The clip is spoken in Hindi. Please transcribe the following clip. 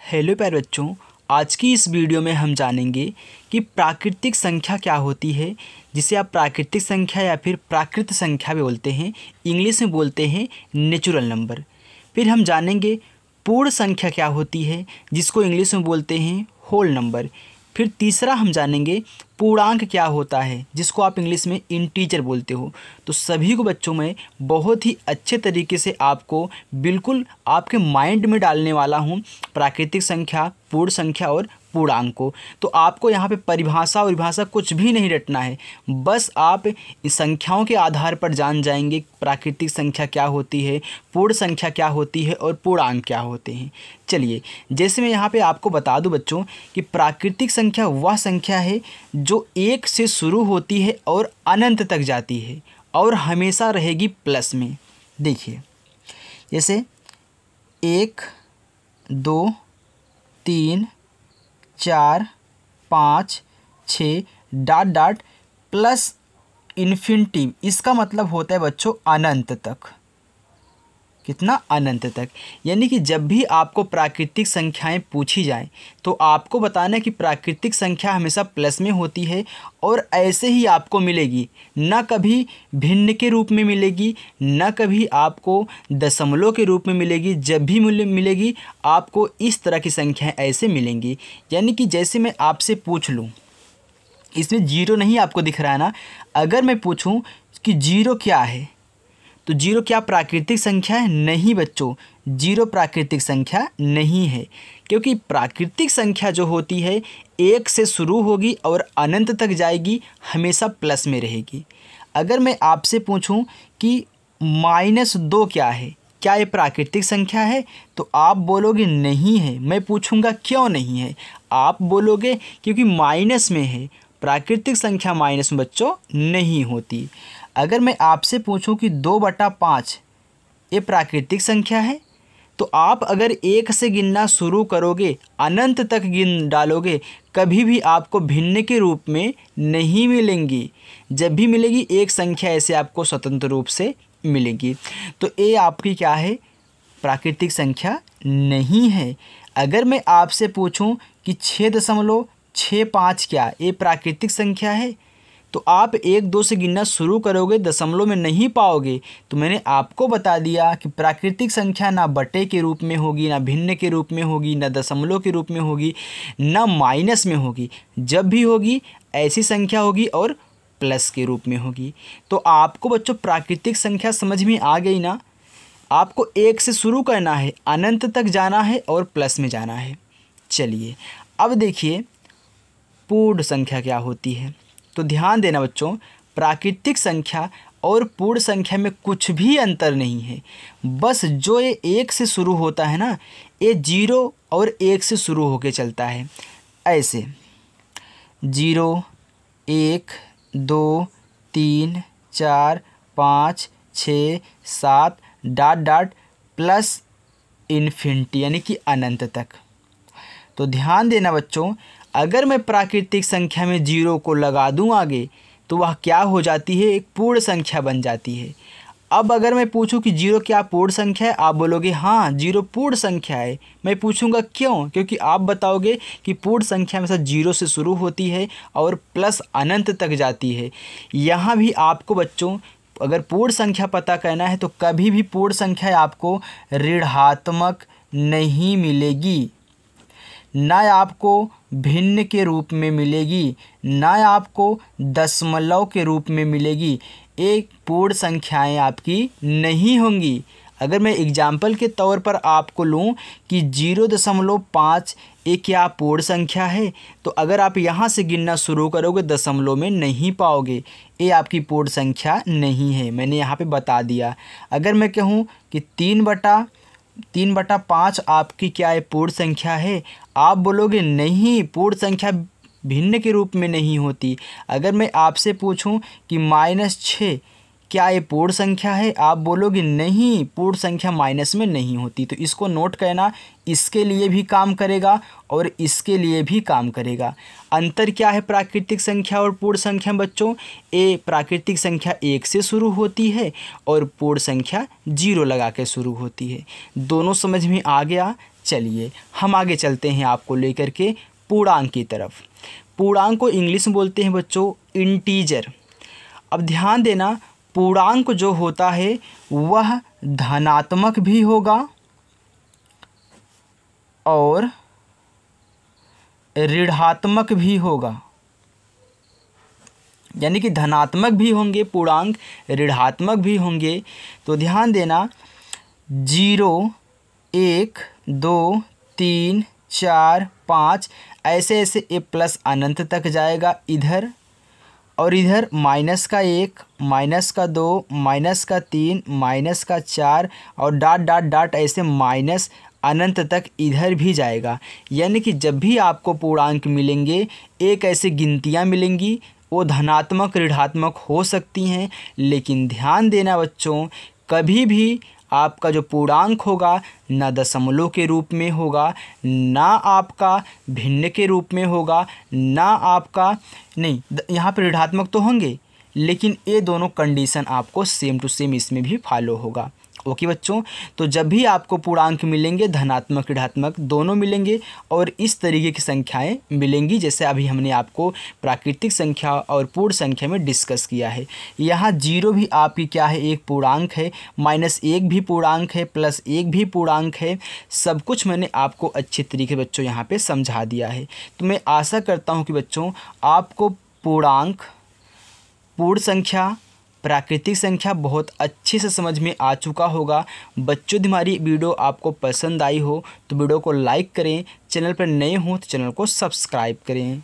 हेलो प्यारे बच्चों, आज की इस वीडियो में हम जानेंगे कि प्राकृतिक संख्या क्या होती है, जिसे आप प्राकृतिक संख्या या फिर प्राकृत संख्या भी बोलते हैं। इंग्लिश में बोलते हैं नेचुरल नंबर। फिर हम जानेंगे पूर्ण संख्या क्या होती है, जिसको इंग्लिश में बोलते हैं होल नंबर। फिर तीसरा हम जानेंगे पूर्णांक क्या होता है, जिसको आप इंग्लिश में इंटीजर बोलते हो। तो सभी को बच्चों मैं बहुत ही अच्छे तरीके से आपको बिल्कुल आपके माइंड में डालने वाला हूँ प्राकृतिक संख्या, पूर्ण संख्या और पूर्णांक को। तो आपको यहाँ पे परिभाषा और विभाषा कुछ भी नहीं रटना है, बस आप इस संख्याओं के आधार पर जान जाएंगे प्राकृतिक संख्या क्या होती है, पूर्ण संख्या क्या होती है और पूर्णांक क्या होते हैं। चलिए, जैसे मैं यहाँ पे आपको बता दूं बच्चों कि प्राकृतिक संख्या वह संख्या है जो 1 से शुरू होती है और अनंत तक जाती है और हमेशा रहेगी प्लस में। देखिए, जैसे 1, 2, 3, 4, 5, 6 डॉट डॉट प्लस इन्फिनिटी। इसका मतलब होता है बच्चों अनंत तक। कितना? अनंत तक। यानी कि जब भी आपको प्राकृतिक संख्याएं पूछी जाएं तो आपको बताना है कि प्राकृतिक संख्या हमेशा प्लस में होती है और ऐसे ही आपको मिलेगी, ना कभी भिन्न के रूप में मिलेगी, ना कभी आपको दशमलव के रूप में मिलेगी। जब भी मिलेगी आपको इस तरह की संख्याएं ऐसे मिलेंगी। यानी कि जैसे मैं आपसे पूछ लूँ, इसमें जीरो नहीं आपको दिख रहा है ना, अगर मैं पूछूं कि जीरो क्या है तो जीरो क्या प्राकृतिक संख्या है? नहीं बच्चों, जीरो प्राकृतिक संख्या नहीं है, क्योंकि प्राकृतिक संख्या जो होती है 1 से शुरू होगी और अनंत तक जाएगी, हमेशा प्लस में रहेगी। अगर मैं आपसे पूछूं कि -2 क्या है, क्या ये प्राकृतिक संख्या है? तो आप बोलोगे नहीं है। मैं पूछूंगा क्यों नहीं है, आप बोलोगे क्योंकि माइनस में है। प्राकृतिक संख्या माइनस में बच्चों नहीं होती। अगर मैं आपसे पूछूं कि 2/5 ये प्राकृतिक संख्या है, तो आप अगर 1 से गिनना शुरू करोगे, अनंत तक गिन डालोगे, कभी भी आपको भिन्न के रूप में नहीं मिलेंगी। जब भी मिलेगी एक संख्या ऐसे आपको स्वतंत्र रूप से मिलेगी। तो ये आपकी क्या है? प्राकृतिक संख्या नहीं है। अगर मैं आपसे पूछूं कि 6.65 क्या ये प्राकृतिक संख्या है, तो आप 1-2 से गिनना शुरू करोगे, दशमलव में नहीं पाओगे। तो मैंने आपको बता दिया कि प्राकृतिक संख्या ना बटे के रूप में होगी, ना भिन्न के रूप में होगी, ना दशमलव के रूप में होगी, ना माइनस में होगी। जब भी होगी ऐसी संख्या होगी और प्लस के रूप में होगी। तो आपको बच्चों प्राकृतिक संख्या समझ में आ गई ना। आपको 1 से शुरू करना है, अनंत तक जाना है और प्लस में जाना है। चलिए, अब देखिए पूर्ण संख्या क्या होती है। तो ध्यान देना बच्चों, प्राकृतिक संख्या और पूर्ण संख्या में कुछ भी अंतर नहीं है। बस जो ये 1 से शुरू होता है ना, ये 0 और 1 से शुरू होके चलता है। ऐसे 0, 1, 2, 3, 4, 5, 6, 7 डॉट डॉट प्लस इन्फिनिटी, यानी कि अनंत तक। तो ध्यान देना बच्चों, अगर मैं प्राकृतिक संख्या में 0 को लगा दूं आगे, तो वह क्या हो जाती है? एक पूर्ण संख्या बन जाती है। अब अगर मैं पूछूं कि 0 क्या पूर्ण संख्या है, आप बोलोगे हाँ 0 पूर्ण संख्या है। मैं पूछूंगा क्यों? क्योंकि आप बताओगे कि पूर्ण संख्या हमेशा 0 से शुरू होती है और प्लस अनंत तक जाती है। यहाँ भी आपको बच्चों अगर पूर्ण संख्या पता करना है तो कभी भी पूर्ण संख्या आपको ऋणात्मक नहीं मिलेगी, ना आपको भिन्न के रूप में मिलेगी, ना आपको दशमलव के रूप में मिलेगी। एक पूर्ण संख्याएं आपकी नहीं होंगी। अगर मैं एग्जाम्पल के तौर पर आपको लूं कि 0.5 एक क्या पूर्ण संख्या है, तो अगर आप यहाँ से गिनना शुरू करोगे दशमलव में नहीं पाओगे, ये आपकी पूर्ण संख्या नहीं है। मैंने यहाँ पे बता दिया। अगर मैं कहूँ कि 3/5 आपकी क्या है? पूर्ण संख्या है। आप बोलोगे नहीं, पूर्ण संख्या भिन्न के रूप में नहीं होती। अगर मैं आपसे पूछूं कि -6 क्या ये पूर्ण संख्या है, आप बोलोगे नहीं, पूर्ण संख्या माइनस में नहीं होती। तो इसको नोट करना, इसके लिए भी काम करेगा और इसके लिए भी काम करेगा। अंतर क्या है प्राकृतिक संख्या और पूर्ण संख्या बच्चों? प्राकृतिक संख्या 1 से शुरू होती है और पूर्ण संख्या 0 लगा के शुरू होती है। दोनों समझ में आ गया। चलिए हम आगे चलते हैं आपको लेकर के पूर्णांक की तरफ। पूर्णांक को इंग्लिश में बोलते हैं बच्चों इंटीजर। अब ध्यान देना, पूर्णांक जो होता है वह धनात्मक भी होगा और ऋणात्मक भी होगा, यानी कि धनात्मक भी होंगे पूर्णांक, ऋणात्मक भी होंगे। तो ध्यान देना 0, 1, 2, 3, 4, 5 ऐसे ऐसे ए प्लस अनंत तक जाएगा इधर, और इधर माइनस का 1, माइनस का 2, माइनस का 3, माइनस का 4 और डॉट डॉट डॉट ऐसे माइनस अनंत तक इधर भी जाएगा। यानी कि जब भी आपको पूर्णांक मिलेंगे, एक ऐसे गिनतियाँ मिलेंगी, वो धनात्मक ऋणात्मक हो सकती हैं, लेकिन ध्यान देना बच्चों, कभी भी आपका जो पूर्णांक होगा ना दशमलव के रूप में होगा, ना आपका भिन्न के रूप में होगा, ना आपका नहीं, यहाँ पर ऋणात्मक तो होंगे, लेकिन ये दोनों कंडीशन आपको सेम टू सेम इसमें भी फॉलो होगा। ओके बच्चों, तो जब भी आपको पूर्णांक मिलेंगे धनात्मक ऋणात्मक दोनों मिलेंगे और इस तरीके की संख्याएं मिलेंगी, जैसे अभी हमने आपको प्राकृतिक संख्या और पूर्ण संख्या में डिस्कस किया है। यहाँ 0 भी आपकी क्या है, एक पूर्णांक है, -1 भी पूर्णांक है, +1 भी पूर्णांक है। सब कुछ मैंने आपको अच्छे तरीके बच्चों यहाँ पे समझा दिया है। तो मैं आशा करता हूँ कि बच्चों आपको पूर्णांक, पूर्ण संख्या, प्राकृतिक संख्या बहुत अच्छे से समझ में आ चुका होगा। बच्चों यदि हमारी वीडियो आपको पसंद आई हो तो वीडियो को लाइक करें, चैनल पर नए हो तो चैनल को सब्सक्राइब करें।